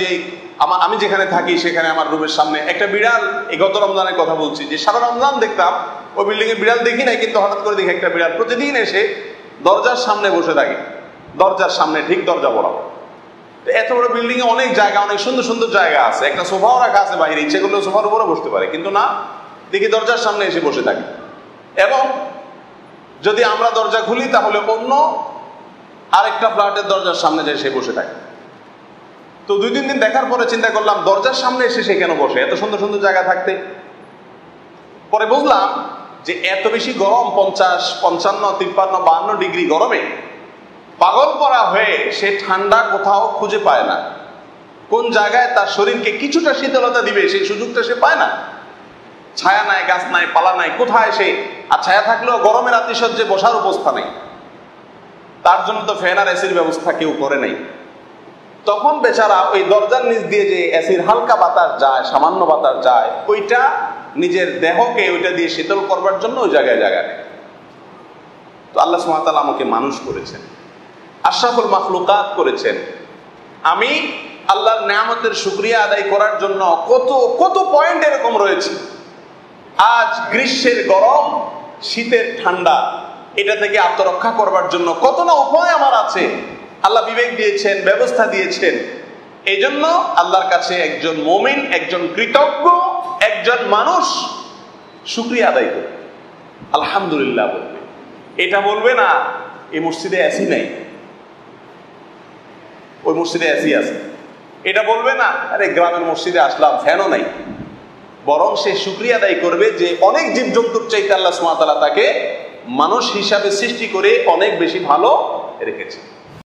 যে আমি যেখানে থাকি সেখানে আমার রুমের সামনে একটা বিড়াল, এই গত রমজানের কথা বলছি, যে সারা রমজান দেখতাম ওই বিল্ডিং এ বিড়াল দেখি নাই, কিন্তু হঠাৎ করে দেখি একটা বিড়াল প্রতিদিন এসে দরজার সামনে বসে থাকে, দরজার সামনে ঠিক দরজা বরাবর। এত বড় বিল্ডিং এ অনেক জায়গা, অনেক সুন্দর সুন্দর জায়গা আছে, একটা সোফাও রাখা আছে বাইরে, ইচ্ছে করলে সোফার উপরে বসতে পারে, কিন্তু না, দেখি দরজার সামনে এসে বসে থাকে। এবং যদি আমরা দরজা খুলি তাহলে অন্য আরেকটা ফ্ল্যাটের দরজার সামনে যায় সে বসে থাকে। তো 2-3 দিন দেখার পরে চিন্তা করলাম দরজার সামনে এসে সে কেন বসে, এত সুন্দর সুন্দর জায়গা থাকতে। পরে বুঝলাম যে এত বেশি গরম, 50, 55, 53, 52 ডিগ্রি গরমে পাগল করা হয়ে সে ঠান্ডা কোথাও খুঁজে পায় না। কোন জায়গায় তার শরীরকে কিছুটা শীতলতা দিবে সেই সুযোগটা সে পায় না। ছায়া নাই, গাছ নাই, পালা নাই, কোথায় সে, আর ছায়া থাকলেও গরমের আতিশয্যে বসার অবস্থা নেই। তার জন্য তো ফ্যান আর এসির ব্যবস্থা কেউ করে নাই। তখন বেচারা ওই দরজার নিচ দিয়ে যে এসির হালকা বাতাস যায়, সামান্য বাতাস যায়, ওইটা নিজের দেহকে ওইটা দিয়ে শীতল করবার জন্য ওই জায়গায় জায়গা নেই। তো আল্লাহ সুবহানাহু ওয়া তাআলা আমাকে মানুষ করেছেন, আশরাফুল মাখলুকাত করেছেন। আমি আল্লাহর নেয়ামতের শুকরিয়া আদায় করার জন্য কত কত পয়েন্ট এরকম রয়েছে। আজ গ্রীষ্মের গরম, শীতের ঠান্ডা, এটা থেকে আত্মরক্ষা করবার জন্য কত না উপায় আমার আছে। আল্লাহ বিবেক দিয়েছেন, ব্যবস্থা দিয়েছেন। এই জন্য আল্লাহর কাছে একজন মুমিন, একজন কৃতজ্ঞ, একজন মানুষ শুকরিয়া আদায় করবে, আলহামদুলিল্লাহ বলবে। এটা বলবে না এই মসজিদে এসি নাই, ওই মসজিদে এসি আছে। এটা বলবে না আরে গ্রামের মসজিদে আসলাম ফ্যানও নাই। বরং সে শুকরিয়া আদায় করবে যে অনেক জীবজন্তুর চাইতে আল্লাহ সুবহানাহু ওয়া তাআলা তাকে মানুষ হিসাবে সৃষ্টি করে অনেক বেশি ভালো রেখেছে।